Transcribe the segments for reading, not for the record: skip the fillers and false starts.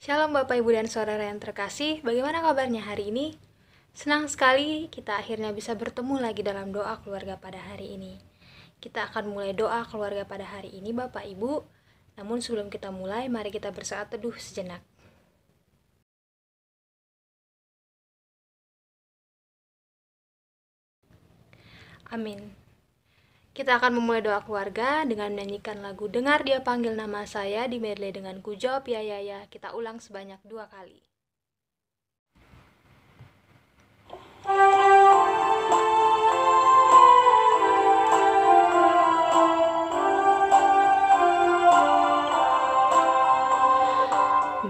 Shalom Bapak Ibu dan Saudara yang terkasih, bagaimana kabarnya hari ini? Senang sekali kita akhirnya bisa bertemu lagi dalam doa keluarga pada hari ini. Kita akan mulai doa keluarga pada hari ini Bapak Ibu. Namun sebelum kita mulai, mari kita bersaat teduh sejenak. Amin. Kita akan memulai doa keluarga dengan menyanyikan lagu Dengar Dia Panggil Nama Saya di medley dengan Ku Jawab Ya Ya Ya. Kita ulang sebanyak 2 kali.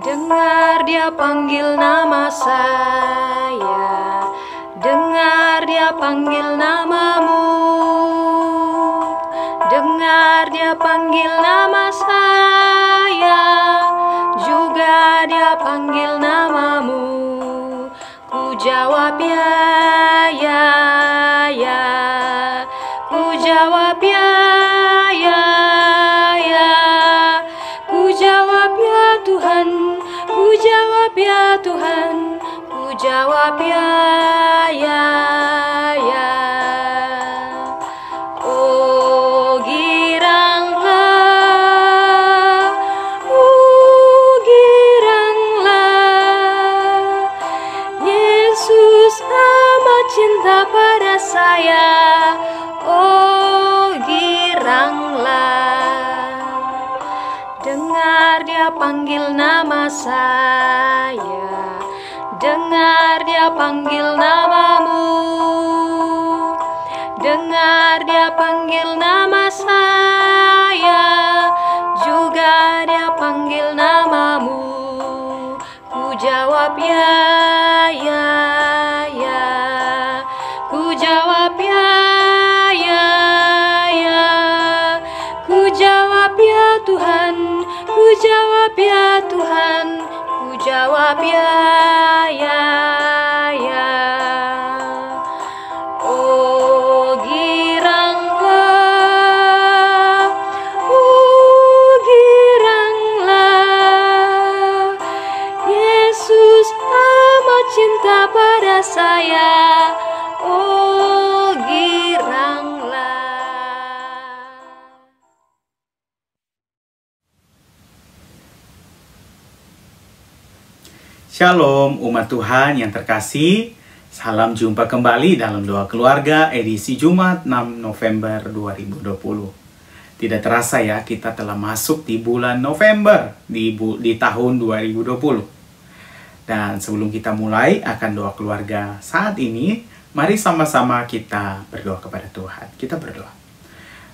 Dengar Dia panggil nama saya, dengar Dia panggil namamu, dengar Dia panggil nama saya, juga Dia panggil namamu. Ku jawab ya, ya, ya. Ku jawab ya, ya, ya. Ku jawab ya Tuhan, ku jawab ya Tuhan, ku jawab ya, ya, ya. Oh giranglah, Yesus amat cinta pada saya. Oh giranglah, dengar Dia panggil nama saya, dengar Dia panggil namamu, dengar Dia panggil nama saya, juga Dia panggil namamu. Ku jawab ya, ya, ya. Ku jawab ya, ya, ya. Ku jawab ya Tuhan, ku jawab ya Tuhan, ku jawab ya, ya, ya. Oh giranglah, Yesus amat cinta pada saya. Oh giranglah. Shalom umat Tuhan yang terkasih, salam jumpa kembali dalam doa keluarga edisi Jumat 6 November 2020. Tidak terasa ya, kita telah masuk di bulan November di tahun 2020. Dan sebelum kita mulai akan doa keluarga saat ini, mari sama-sama kita berdoa kepada Tuhan. Kita berdoa.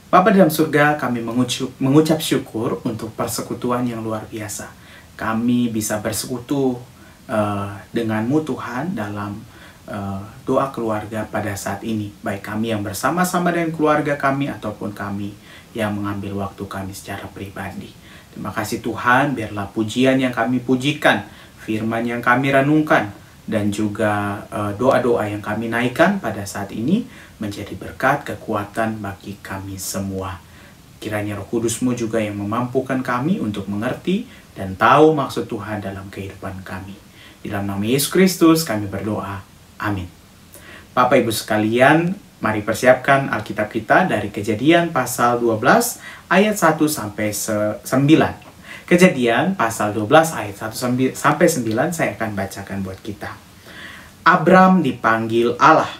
Bapa dalam surga, kami mengucap syukur untuk persekutuan yang luar biasa. Kami bisa bersekutu denganmu Tuhan dalam doa keluarga pada saat ini, baik kami yang bersama-sama dengan keluarga kami ataupun kami yang mengambil waktu kami secara pribadi. Terima kasih Tuhan, biarlah pujian yang kami pujikan, firman yang kami renungkan, dan juga doa-doa yang kami naikkan pada saat ini menjadi berkat kekuatan bagi kami semua. Kiranya Roh Kudus-Mu juga yang memampukan kami untuk mengerti dan tahu maksud Tuhan dalam kehidupan kami. Di dalam nama Yesus Kristus kami berdoa. Amin. Bapak Ibu sekalian, mari persiapkan Alkitab kita dari Kejadian pasal 12 ayat 1 sampai 9. Kejadian pasal 12 ayat 1 sampai 9 saya akan bacakan buat kita. Abram dipanggil Allah.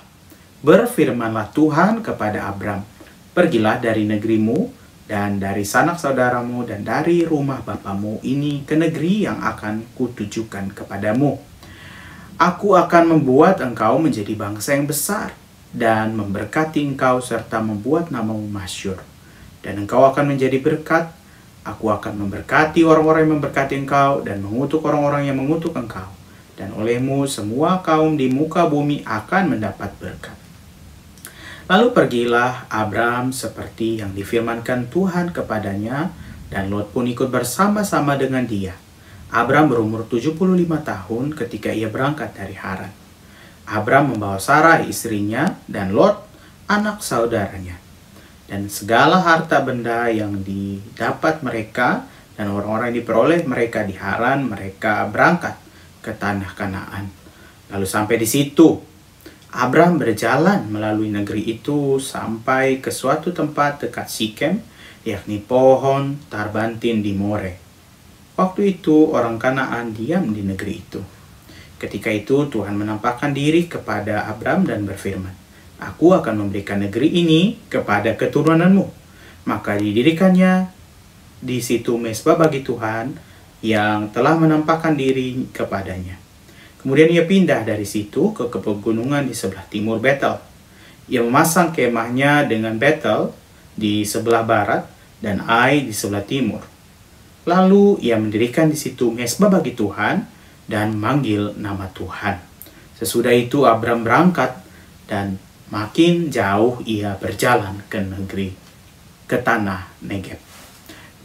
Berfirmanlah Tuhan kepada Abram, pergilah dari negerimu dan dari sanak saudaramu dan dari rumah bapamu ini ke negeri yang akan kutujukan kepadamu. Aku akan membuat engkau menjadi bangsa yang besar dan memberkati engkau serta membuat namamu masyhur. Dan engkau akan menjadi berkat. Aku akan memberkati orang-orang yang memberkati engkau dan mengutuk orang-orang yang mengutuk engkau. Dan olehmu semua kaum di muka bumi akan mendapat berkat. Lalu pergilah Abram seperti yang difirmankan Tuhan kepadanya, dan Lot pun ikut bersama-sama dengan dia. Abram berumur 75 tahun ketika ia berangkat dari Haran. Abram membawa Sarai istrinya dan Lot anak saudaranya. Dan segala harta benda yang didapat mereka Dan orang-orang yang diperoleh mereka di Haran, mereka berangkat ke tanah Kanaan. Lalu sampai di situ, Abram berjalan melalui negeri itu sampai ke suatu tempat dekat Sikem, yakni pohon tarbantin di More. Waktu itu orang Kanaan diam di negeri itu. Ketika itu Tuhan menampakkan diri kepada Abram dan berfirman, "Aku akan memberikan negeri ini kepada keturunanmu." Maka didirikannya di situ mezbah bagi Tuhan yang telah menampakkan diri kepadanya. Kemudian ia pindah dari situ ke pegunungan di sebelah timur Betel. Ia memasang kemahnya dengan Betel di sebelah barat dan Ai di sebelah timur. Lalu ia mendirikan di situ mezbah bagi Tuhan dan manggil nama Tuhan. Sesudah itu Abram berangkat dan makin jauh ia berjalan ke tanah Negeb.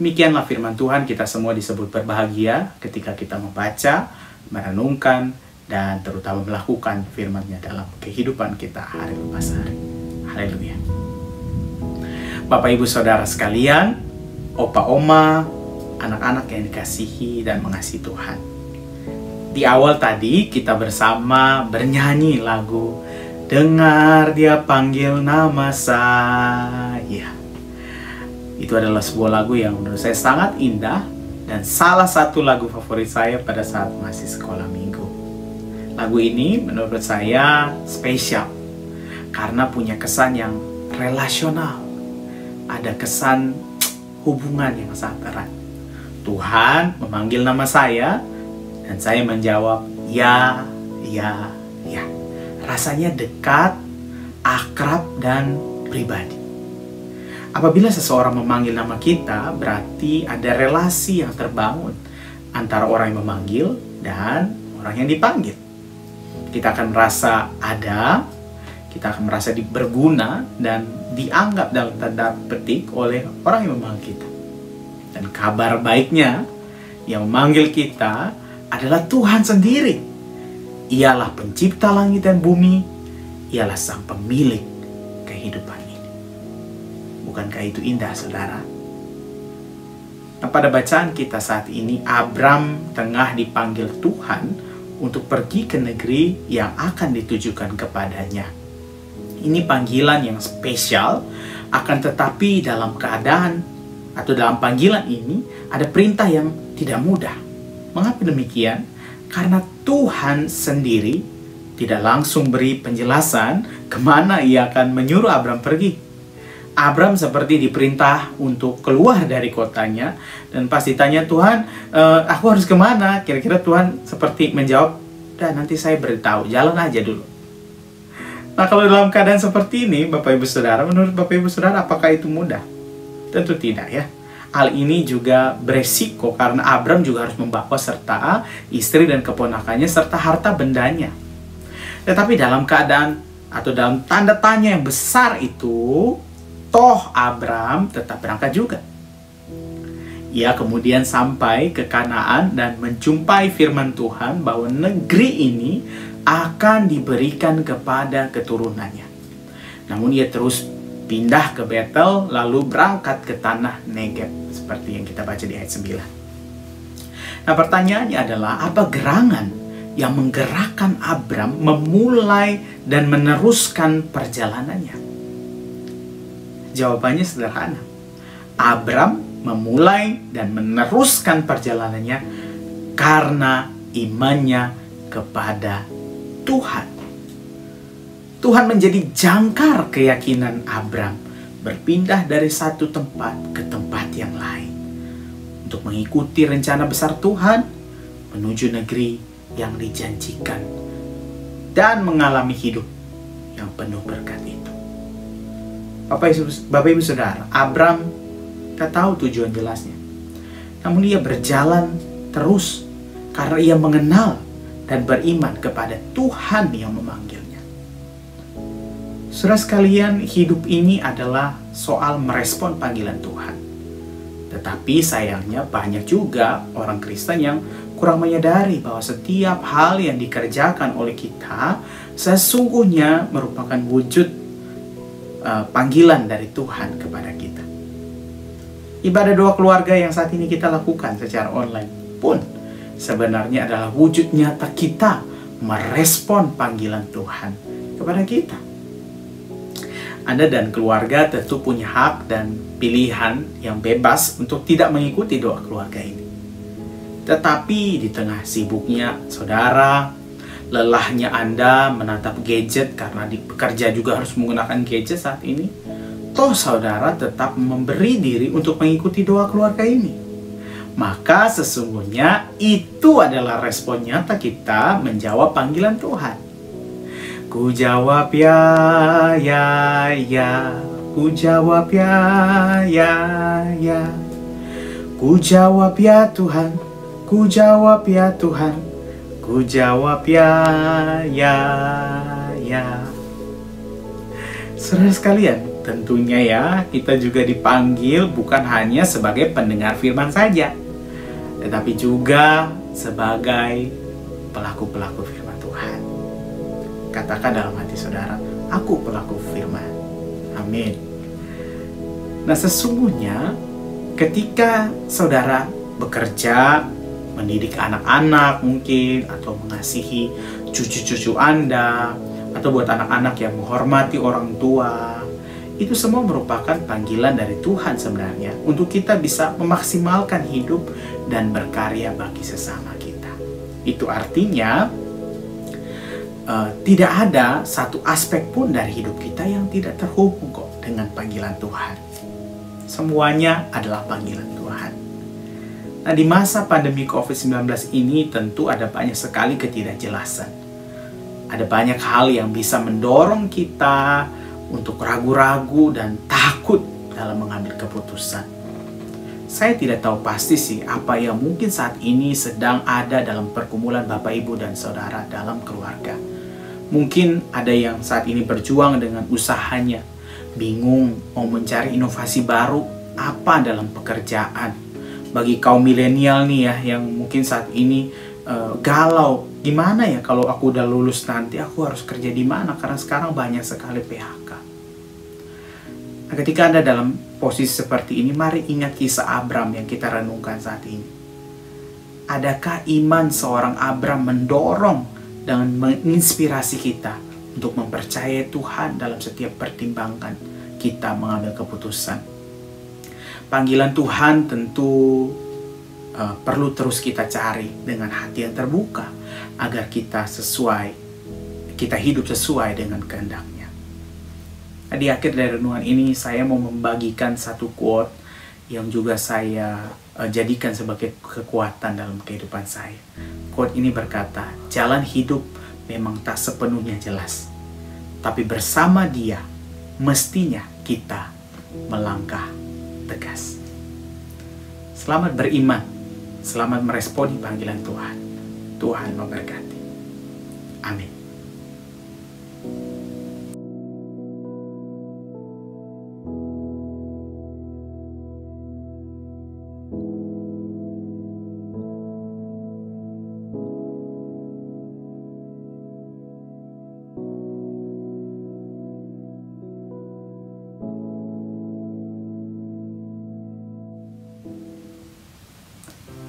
Demikianlah firman Tuhan, kita semua disebut berbahagia ketika kita membaca, merenungkan, dan terutama melakukan firman-Nya dalam kehidupan kita hari lepas hari. Haleluya. Bapak Ibu Saudara sekalian, opa oma, anak-anak yang dikasihi dan mengasihi Tuhan. Di awal tadi kita bersama bernyanyi lagu "Dengar Dia Panggil Nama Saya". Itu adalah sebuah lagu yang menurut saya sangat indah dan salah satu lagu favorit saya pada saat masih sekolah minggu. Lagu ini menurut saya spesial karena punya kesan yang relasional. Ada kesan hubungan yang sangat erat. Tuhan memanggil nama saya dan saya menjawab ya, ya, ya. Rasanya dekat, akrab, dan pribadi. Apabila seseorang memanggil nama kita, berarti ada relasi yang terbangun antara orang yang memanggil dan orang yang dipanggil. Kita akan merasa ada, kita akan merasa berguna dan dianggap dalam tanda petik oleh orang yang memanggil kita. Dan kabar baiknya, yang memanggil kita adalah Tuhan sendiri. Ialah pencipta langit dan bumi, ialah sang pemilik kehidupan. Bukankah itu indah, saudara? Nah, pada bacaan kita saat ini, Abram tengah dipanggil Tuhan untuk pergi ke negeri yang akan ditujukan kepadanya. Ini panggilan yang spesial, akan tetapi dalam keadaan atau dalam panggilan ini ada perintah yang tidak mudah. Mengapa demikian? Karena Tuhan sendiri tidak langsung beri penjelasan kemana ia akan menyuruh Abram pergi. Abram seperti diperintah untuk keluar dari kotanya dan pas ditanya, "Tuhan, aku harus kemana?" Kira-kira Tuhan seperti menjawab, "Dah, nanti saya beritahu, jalan aja dulu." Nah, kalau dalam keadaan seperti ini, Bapak Ibu Saudara, menurut Bapak Ibu Saudara, apakah itu mudah? Tentu tidak, ya. Hal ini juga beresiko karena Abram juga harus membawa serta istri dan keponakannya serta harta bendanya. Tetapi dalam keadaan atau dalam tanda tanya yang besar itu, toh Abram tetap berangkat juga. Ia kemudian sampai ke Kanaan dan menjumpai firman Tuhan bahwa negeri ini akan diberikan kepada keturunannya. Namun ia terus pindah ke Betel lalu berangkat ke tanah Negeb seperti yang kita baca di ayat 9. Nah, pertanyaannya adalah apa gerangan yang menggerakkan Abram memulai dan meneruskan perjalanannya? Jawabannya sederhana. Abram memulai dan meneruskan perjalanannya karena imannya kepada Tuhan. Tuhan menjadi jangkar keyakinan Abram berpindah dari satu tempat ke tempat yang lain untuk mengikuti rencana besar Tuhan menuju negeri yang dijanjikan dan mengalami hidup yang penuh berkat itu. Bapak Ibu Saudara, Abram tak tahu tujuan jelasnya. Namun ia berjalan terus karena ia mengenal dan beriman kepada Tuhan yang memanggilnya. Saudara sekalian, hidup ini adalah soal merespon panggilan Tuhan. Tetapi sayangnya banyak juga orang Kristen yang kurang menyadari bahwa setiap hal yang dikerjakan oleh kita sesungguhnya merupakan wujud panggilan dari Tuhan kepada kita. Ibadah doa keluarga yang saat ini kita lakukan secara online pun sebenarnya adalah wujud nyata kita merespon panggilan Tuhan kepada kita. Anda dan keluarga tentu punya hak dan pilihan yang bebas untuk tidak mengikuti doa keluarga ini. Tetapi di tengah sibuknya saudara, lelahnya Anda menatap gadget karena bekerja juga harus menggunakan gadget saat ini, toh saudara tetap memberi diri untuk mengikuti doa keluarga ini. Maka sesungguhnya itu adalah respon nyata kita menjawab panggilan Tuhan. Ku jawab ya, ku jawab ya, ku jawab ya Tuhan, ku jawab ya Tuhan, ku jawab ya. Saudara sekalian, tentunya ya kita juga dipanggil bukan hanya sebagai pendengar firman saja, tetapi juga sebagai pelaku-pelaku firman Tuhan. Katakan dalam hati saudara, aku pelaku firman. Amin. Nah, sesungguhnya ketika saudara bekerja, mendidik anak-anak mungkin, atau mengasihi cucu-cucu Anda, atau buat anak-anak yang menghormati orang tua, itu semua merupakan panggilan dari Tuhan sebenarnya untuk kita bisa memaksimalkan hidup dan berkarya bagi sesama kita. Itu artinya tidak ada satu aspek pun dari hidup kita yang tidak terhubung kok dengan panggilan Tuhan. Semuanya adalah panggilan Tuhan. Nah, di masa pandemi COVID-19 ini tentu ada banyak sekali ketidakjelasan. Ada banyak hal yang bisa mendorong kita untuk ragu-ragu dan takut dalam mengambil keputusan. Saya tidak tahu pasti sih apa yang mungkin saat ini sedang ada dalam pergumulan Bapak, Ibu, dan Saudara dalam keluarga. Mungkin ada yang saat ini berjuang dengan usahanya, bingung mau mencari inovasi baru apa dalam pekerjaan. Bagi kaum milenial nih ya, yang mungkin saat ini galau, gimana ya kalau aku udah lulus nanti aku harus kerja di mana, karena sekarang banyak sekali PHK. Nah, ketika Anda dalam posisi seperti ini, mari ingat kisah Abram yang kita renungkan saat ini. Adakah iman seorang Abram mendorong dan menginspirasi kita untuk mempercayai Tuhan dalam setiap pertimbangan kita mengambil keputusan? Panggilan Tuhan tentu perlu terus kita cari dengan hati yang terbuka agar kita hidup sesuai dengan kehendaknya. Nah, di akhir dari renungan ini saya mau membagikan satu quote yang juga saya jadikan sebagai kekuatan dalam kehidupan saya. Quote ini berkata, jalan hidup memang tak sepenuhnya jelas, tapi bersama Dia mestinya kita melangkah tegas. Selamat beriman, selamat meresponi panggilan Tuhan. Tuhan memberkati. Amin.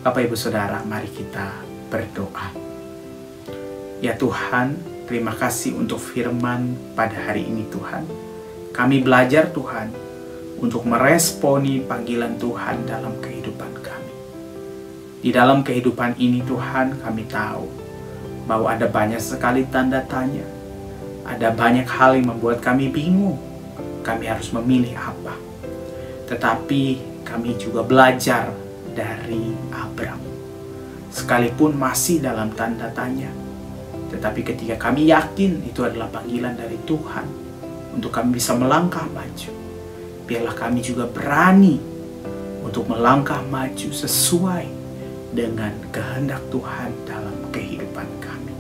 Bapak, Ibu, Saudara, mari kita berdoa. Ya Tuhan, terima kasih untuk firman pada hari ini Tuhan. Kami belajar Tuhan untuk meresponi panggilan Tuhan dalam kehidupan kami. Di dalam kehidupan ini Tuhan, kami tahu bahwa ada banyak sekali tanda tanya. Ada banyak hal yang membuat kami bingung. Kami harus memilih apa. Tetapi kami juga belajar dari Abram. Sekalipun masih dalam tanda tanya, tetapi ketika kami yakin itu adalah panggilan dari Tuhan untuk kami bisa melangkah maju, biarlah kami juga berani untuk melangkah maju sesuai dengan kehendak Tuhan dalam kehidupan kami.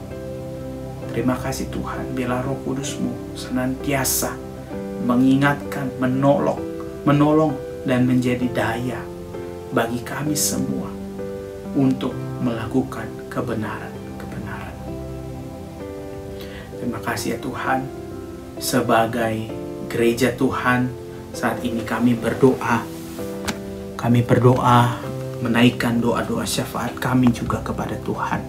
Terima kasih Tuhan, biarlah Roh Kudus-Mu senantiasa mengingatkan, menolong dan menjadi daya bagi kami semua untuk melakukan kebenaran-kebenaran. Terima kasih ya Tuhan, sebagai gereja Tuhan saat ini kami berdoa kami berdoa menaikkan doa-doa syafaat kami juga kepada Tuhan.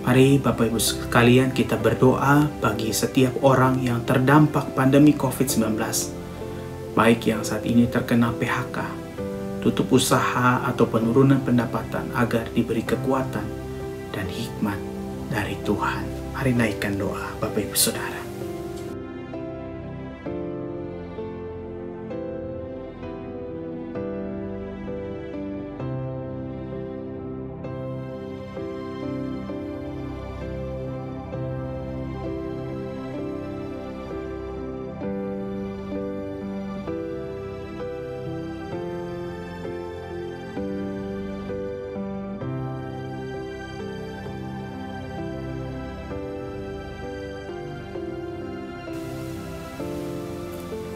Mari Bapak Ibu sekalian kita berdoa bagi setiap orang yang terdampak pandemi COVID-19, baik yang saat ini terkena PHK, tutup usaha atau penurunan pendapatan, agar diberi kekuatan dan hikmat dari Tuhan. Mari naikkan doa Bapak Ibu Saudara.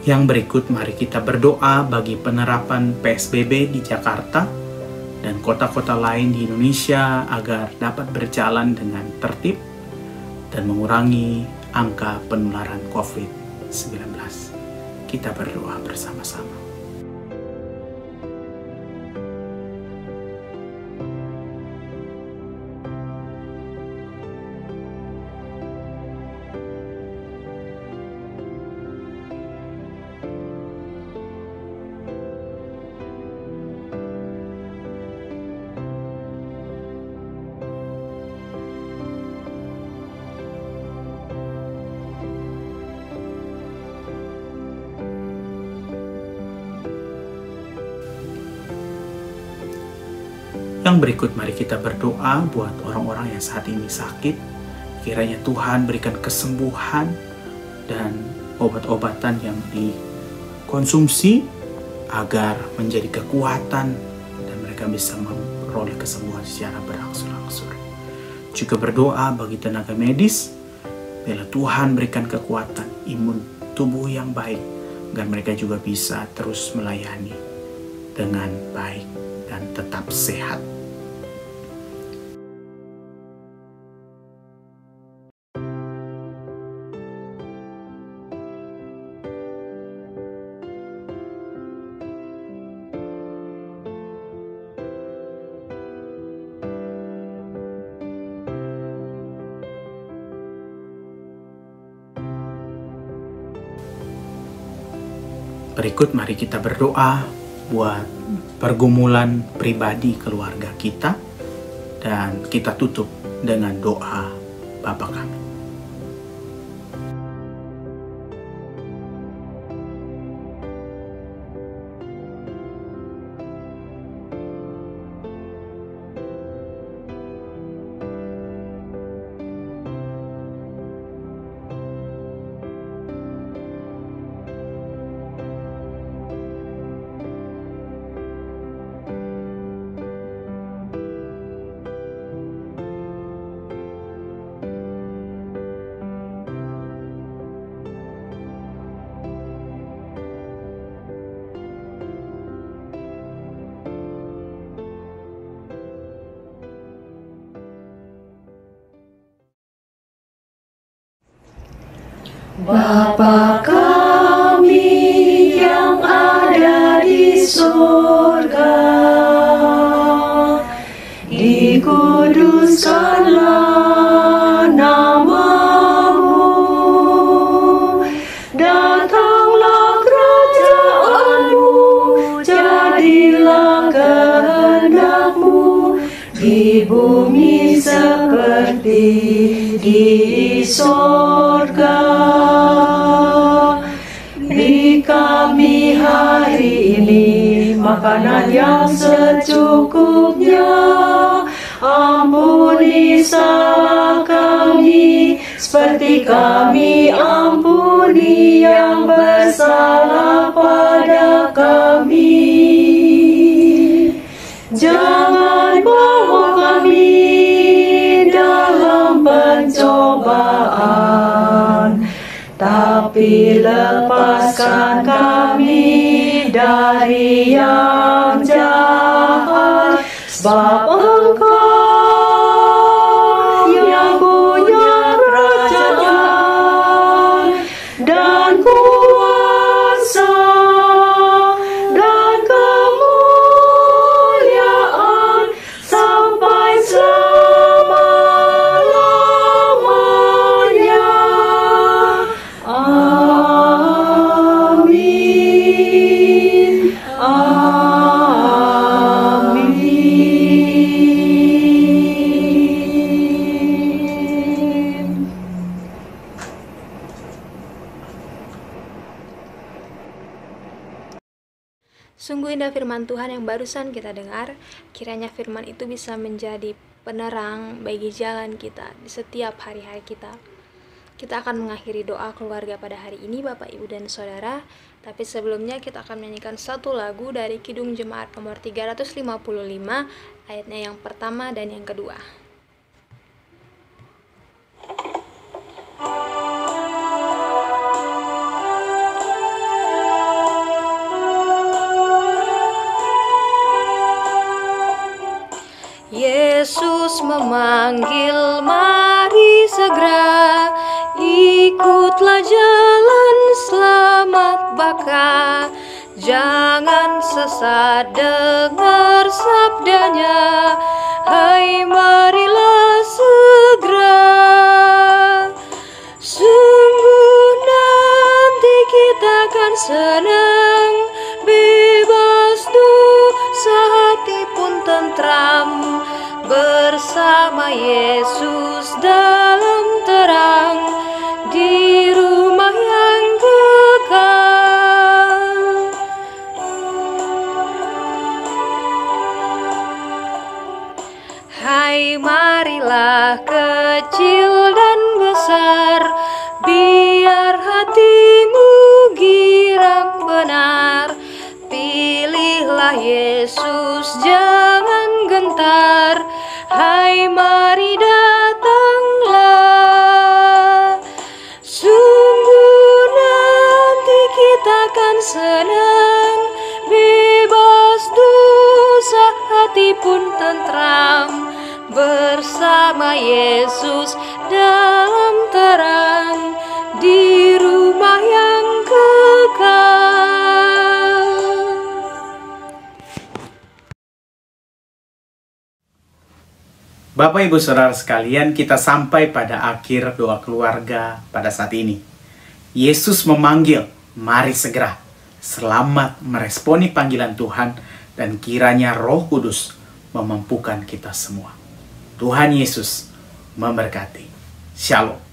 Yang berikut mari kita berdoa bagi penerapan PSBB di Jakarta dan kota-kota lain di Indonesia agar dapat berjalan dengan tertib dan mengurangi angka penularan COVID-19. Kita berdoa bersama-sama. Yang berikut mari kita berdoa buat orang-orang yang saat ini sakit. Kiranya Tuhan berikan kesembuhan dan obat-obatan yang dikonsumsi agar menjadi kekuatan dan mereka bisa memperoleh kesembuhan secara berangsur-angsur. Juga berdoa bagi tenaga medis, biarlah Tuhan berikan kekuatan imun tubuh yang baik agar mereka juga bisa terus melayani dengan baik dan tetap sehat. Berikut mari kita berdoa buat pergumulan pribadi keluarga kita, dan kita tutup dengan doa Bapa kami. Bapa kami yang ada di surga, dikuduskanlah nama-Mu, datanglah kerajaan-Mu, jadilah kehendak-Mu di bumi seperti di surga. Beri kami hari ini makanan yang secukupnya. Ampuni salah kami seperti kami ampuni yang bersalah pada kami. Jangan bawa kami dalam pencobaan, tapi lepaskan kami dari yang jahat, sebab Engkau yang punya kerajaan dan kuasa dan Sungguh indah firman Tuhan yang barusan kita dengar. Kiranya firman itu bisa menjadi penerang bagi jalan kita di setiap hari-hari kita. Kita akan mengakhiri doa keluarga pada hari ini, Bapak, Ibu, dan Saudara. Tapi sebelumnya kita akan menyanyikan satu lagu dari Kidung Jemaat nomor 355, ayatnya yang pertama dan yang kedua. Yesus memanggil, mari segera, ikutlah jalan selamat baka. Jangan sesat dengar sabdanya, hai marilah segera. Sungguh nanti kita akan senang, bebas dosa hati pun tentram, bersama Yesus dalam terang, di rumah yang kekal. Hai marilah kecil dan besar, biar hatimu girang benar. Pilihlah Yesus, jangan gentar, hai mari datanglah. Sungguh nanti kita akan senang, bebas dosa hati pun tentram, bersama Yesus dalam terang, di rumah yang kekal. Bapak Ibu Saudara sekalian, kita sampai pada akhir doa keluarga pada saat ini. Yesus memanggil, mari segera. Selamat meresponi panggilan Tuhan, dan kiranya Roh Kudus memampukan kita semua. Tuhan Yesus memberkati. Shalom.